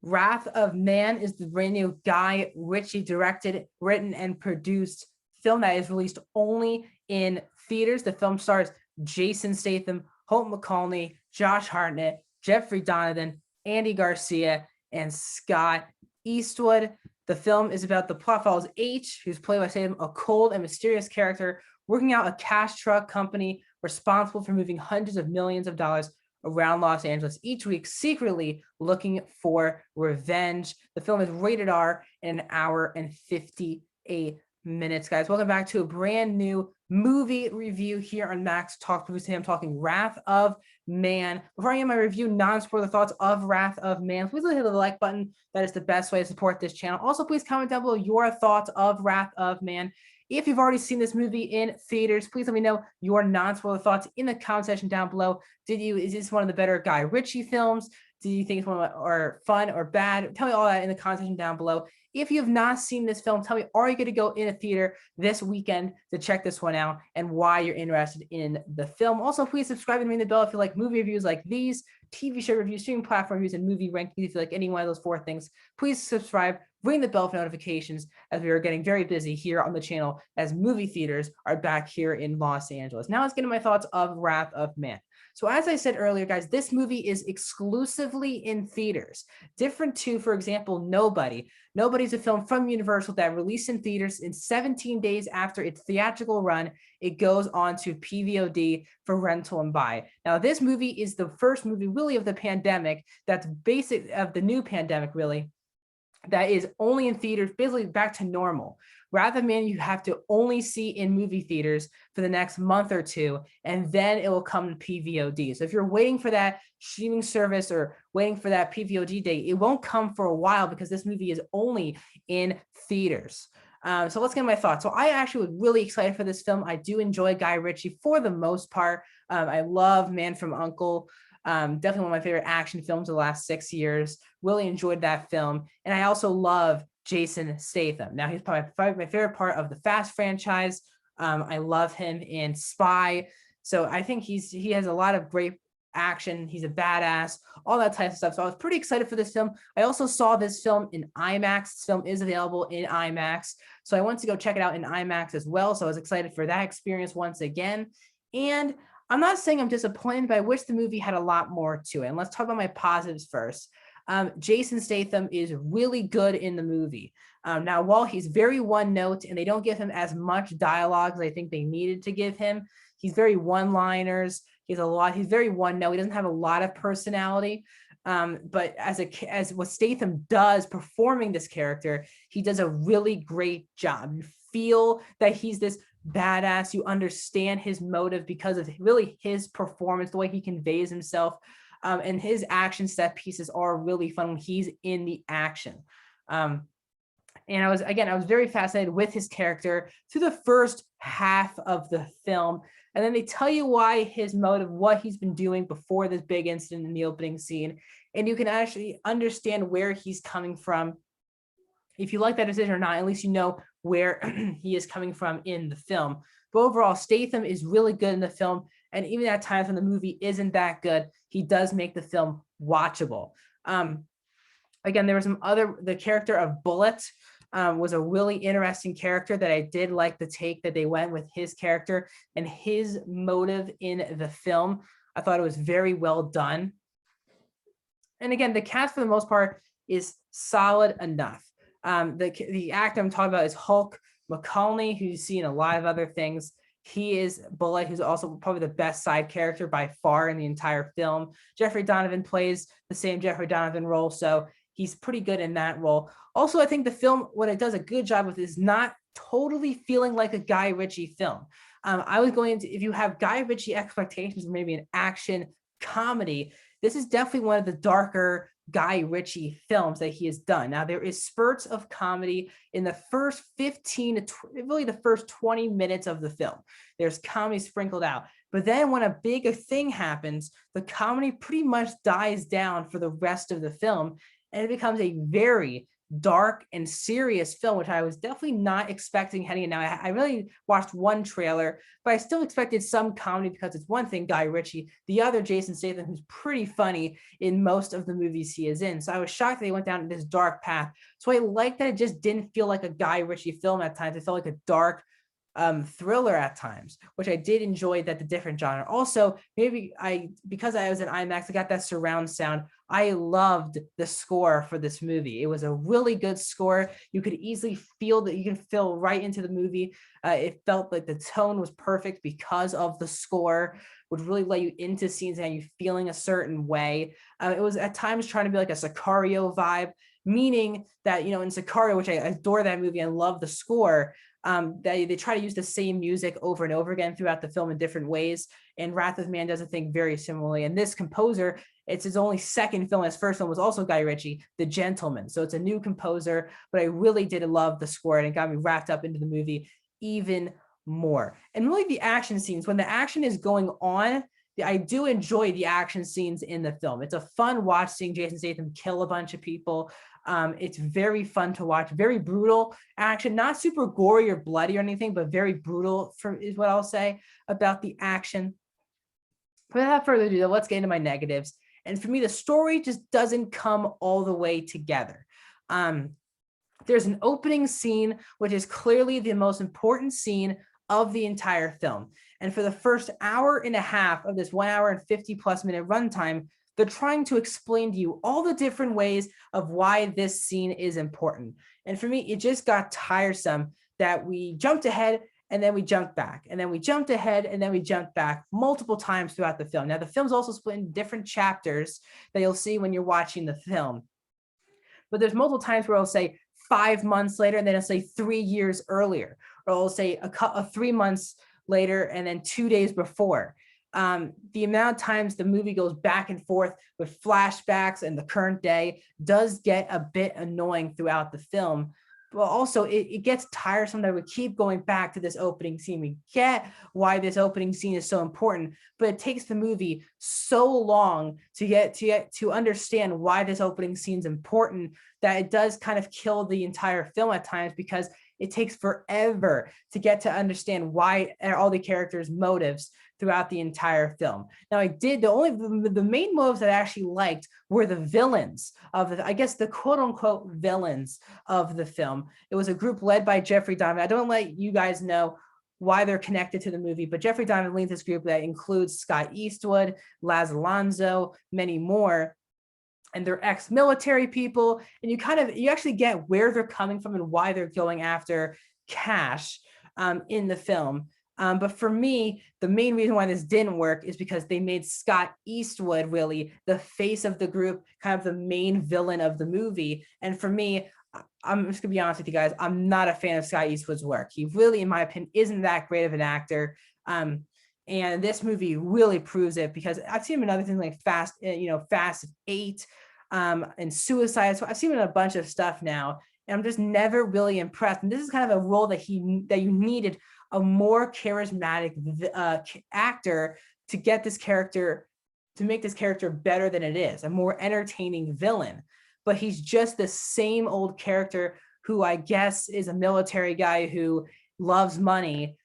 Wrath of Man is the brand new Guy Ritchie directed, written, and produced film that is released only in theaters. The film stars Jason Statham, Hope McCallney, Josh Hartnett, Jeffrey Donovan, Andy Garcia, and Scott Eastwood. The film is about the plot follows H, who's played by Statham, a cold and mysterious character working out a cash truck company responsible for moving hundreds of millions of dollars around Los Angeles each week, secretly looking for revenge. The film is rated R in an hour and 58 minutes, guys. Welcome back to a brand new movie review here on Max Talk Movies. Today I'm talking Wrath of Man. Before I get my review, non-spoiler thoughts of Wrath of Man, please hit the like button. That is the best way to support this channel. Also, please comment down below your thoughts of Wrath of Man. If you've already seen this movie in theaters, please let me know your non-spoiler thoughts in the comment section down below. Is this one of the better Guy Ritchie films? Do you think it's one of or fun or bad? Tell me all that in the comment section down below. If you have not seen this film, tell me, are you going to go in a theater this weekend to check this one out and why you're interested in the film? Also, please subscribe and ring the bell if you like movie reviews like these, TV show reviews, streaming platform reviews, and movie rankings. If you like any one of those four things, please subscribe, ring the bell for notifications, as we are getting very busy here on the channel as movie theaters are back here in Los Angeles. Now let's get into my thoughts of Wrath of Man. So as I said earlier, guys, this movie is exclusively in theaters. Different to, for example, Nobody. Nobody's a film from Universal that released in theaters in 17 days after its theatrical run. It goes on to PVOD for rental and buy. Now, this movie is the first movie really of the pandemic that's basic of the new pandemic, really, that is only in theaters, basically back to normal. Wrath of Man, you have to only see in movie theaters for the next month or two, and then it will come to PVOD. So if you're waiting for that streaming service or waiting for that PVOD date, it won't come for a while because this movie is only in theaters. So let's get my thoughts. So I actually was really excited for this film. I do enjoy Guy Ritchie for the most part. I love Man from U.N.C.L.E. Definitely one of my favorite action films of the last 6 years. Really enjoyed that film. And I also love Jason Statham. Now, he's probably my favorite part of the Fast franchise. I love him in Spy. So I think he has a lot of great action. He's a badass, all that type of stuff. So I was pretty excited for this film. I also saw this film in IMAX. This film is available in IMAX. So I went to go check it out in IMAX as well. So I was excited for that experience once again. And I'm not saying I'm disappointed, but I wish the movie had a lot more to it. And let's talk about my positives first. Jason Statham is really good in the movie. Now, while he's very one note and they don't give him as much dialogue as I think they needed to give him, he's very one-liners. He's very one note. He doesn't have a lot of personality. But as what Statham does performing this character, he does a really great job. You feel that he's this badass. You understand his motive because of really his performance, the way he conveys himself. And his action set pieces are really fun when he's in the action. And I was very fascinated with his character through the first half of the film. And then they tell you why his motive, what he's been doing before this big incident in the opening scene. And you can actually understand where he's coming from. If you like that decision or not, at least you know where he is coming from in the film. But overall, Statham is really good in the film. And even at times when the movie isn't that good, he does make the film watchable. Again, there was the character of Bullet was a really interesting character that I did like the take that they went with his character and his motive in the film. I thought it was very well done. And again, the cast for the most part is solid enough. The actor I'm talking about is Hope McCallney, who you see in a lot of other things. He is Bullet, who's also probably the best side character by far in the entire film. Jeffrey Donovan plays the same Jeffrey Donovan role, so he's pretty good in that role. Also, I think the film, what it does a good job with is not totally feeling like a Guy Ritchie film. I was going to, if you have Guy Ritchie expectations, maybe an action comedy, this is definitely one of the darker Guy Ritchie films that he has done. Now, there is spurts of comedy in the first 15 to really the first 20 minutes of the film. There's comedy sprinkled out. But then when a big thing happens, the comedy pretty much dies down for the rest of the film. And it becomes a very, dark and serious film, which I was definitely not expecting heading in. Now, I really watched one trailer, but I still expected some comedy because it's one thing, Guy Ritchie, the other Jason Statham, who's pretty funny in most of the movies he is in. So I was shocked that they went down this dark path. So I like that it just didn't feel like a Guy Ritchie film at times. It felt like a dark thriller at times, which I did enjoy that the different genre. Also, maybe because I was in IMAX, I got that surround sound. I loved the score for this movie. It was a really good score. You could easily feel that you can feel right into the movie. It felt like the tone was perfect because of the score, would really let you into scenes and you feeling a certain way. It was at times trying to be like a Sicario vibe, meaning that, in Sicario, which I adore that movie and love the score, they try to use the same music over and over again throughout the film in different ways. And Wrath of Man does a thing very similarly. And this composer, it's his only second film. His first film was also Guy Ritchie, The Gentleman. So it's a new composer, but I really did love the score and it got me wrapped up into the movie even more. And really the action scenes, when the action is going on, I do enjoy the action scenes in the film. It's a fun watch seeing Jason Statham kill a bunch of people. It's very fun to watch, very brutal action, not super gory or bloody or anything, but very brutal is what I'll say about the action. But without further ado, let's get into my negatives. And for me, the story just doesn't come all the way together. There's an opening scene, which is clearly the most important scene of the entire film. And for the first hour and a half of this 1 hour and 50+ minute runtime, they're trying to explain to you all the different ways of why this scene is important. And for me, it just got tiresome that we jumped ahead and then we jumped back, and then we jumped ahead and then we jumped back multiple times throughout the film. Now, the film's also split in different chapters that you'll see when you're watching the film. But there's multiple times where I'll say 5 months later, and then I'll say 3 years earlier, or I'll say 3 months later and then 2 days before. The amount of times the movie goes back and forth with flashbacks and the current day does get a bit annoying throughout the film. But also it gets tiresome that we keep going back to this opening scene. We get why this opening scene is so important, but it takes the movie so long to understand why this opening scene is important that it does kind of kill the entire film at times, because it takes forever to get to understand why all the characters' motives throughout the entire film. Now, the main motives that I actually liked were the villains of the quote unquote villains of the film. It was a group led by Jeffrey Donovan. I don't let you guys know why they're connected to the movie, but Jeffrey Donovan leads this group that includes Scott Eastwood, Laz Alonso, many more. And they're ex-military people, and you actually get where they're coming from and why they're going after cash in the film. But for me, the main reason why this didn't work is because they made Scott Eastwood really the face of the group, kind of the main villain of the movie. And for me, I'm just gonna be honest with you guys, I'm not a fan of Scott Eastwood's work. He really, in my opinion, isn't that great of an actor. And this movie really proves it, because I've seen him in other things like Fast 8 and Suicide. So I've seen him in a bunch of stuff now, and I'm just never really impressed. And this is kind of a role that you needed a more charismatic actor to get this character, to make this character better than it is, a more entertaining villain. But he's just the same old character who I guess is a military guy who loves money.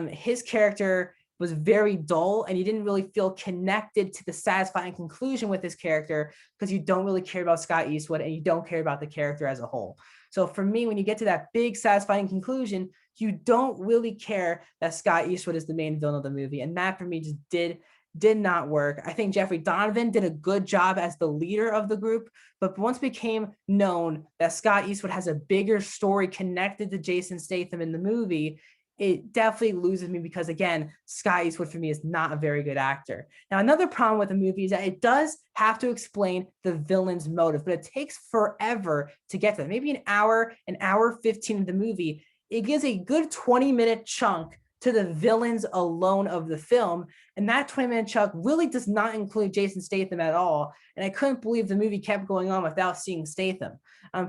His character was very dull, and you didn't really feel connected to the satisfying conclusion with this character, because you don't really care about Scott Eastwood and you don't care about the character as a whole. So for me, when you get to that big satisfying conclusion, you don't really care that Scott Eastwood is the main villain of the movie. And that for me just did not work. I think Jeffrey Donovan did a good job as the leader of the group, but once it became known that Scott Eastwood has a bigger story connected to Jason Statham in the movie, it definitely loses me, because again, Scott Eastwood for me is not a very good actor. Now, another problem with the movie is that it does have to explain the villain's motive, but it takes forever to get to that. Maybe an hour 15 of the movie, it gives a good 20-minute chunk to the villains alone of the film. And that 20-minute chunk really does not include Jason Statham at all. And I couldn't believe the movie kept going on without seeing Statham.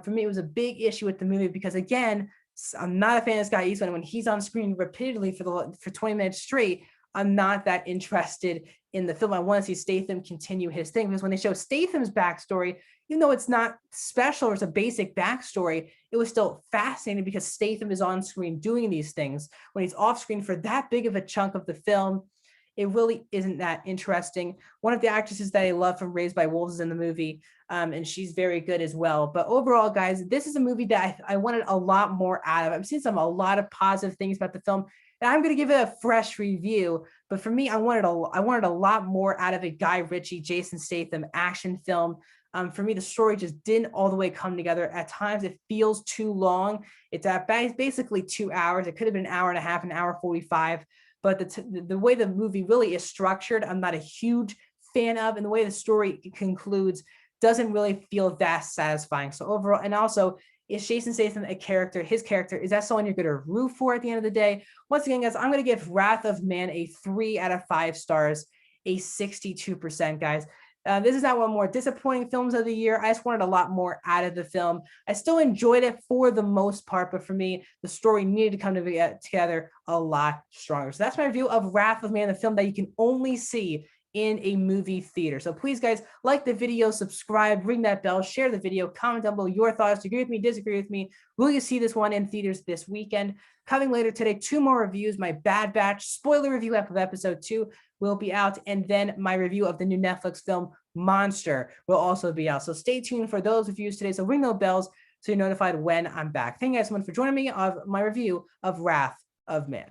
For me, it was a big issue with the movie, because again, I'm not a fan of Scott Eastwood. When he's on screen repeatedly for 20 minutes straight, I'm not that interested in the film. I want to see Statham continue his thing, because when they show Statham's backstory, even though it's not special or it's a basic backstory, it was still fascinating because Statham is on screen doing these things. When he's off screen for that big of a chunk of the film, it really isn't that interesting. One of the actresses that I love from Raised by Wolves is in the movie, and she's very good as well. But overall, guys, this is a movie that I wanted a lot more out of. I've seen a lot of positive things about the film, and I'm going to give it a fresh review. But for me, I wanted a lot more out of a Guy Ritchie, Jason Statham action film. For me, the story just didn't all the way come together. At times, it feels too long. It's at basically 2 hours. It could have been an hour and a half, an hour 45. But the way the movie really is structured, I'm not a huge fan of, and the way the story concludes doesn't really feel that satisfying. So overall, and also, is Jason Statham a character? His character, is that someone you're going to root for at the end of the day? Once again, guys, I'm going to give Wrath of Man a 3 out of 5 stars, a 62%, guys. This is not one of the more disappointing films of the year. I just wanted a lot more out of the film. I still enjoyed it for the most part, but for me, the story needed to come together a lot stronger. So that's my review of Wrath of Man, the film that you can only see in a movie theater. So please, guys, like the video, subscribe, ring that bell, share the video, comment down below your thoughts. Agree with me, disagree with me. Will you see this one in theaters this weekend? Coming later today, 2 more reviews. My Bad Batch spoiler review of episode 2 will be out, and then my review of the new Netflix film Monster will also be out. So stay tuned for those reviews today. So ring those bells so you're notified when I'm back. Thank you guys so much for joining me of my review of Wrath of Man.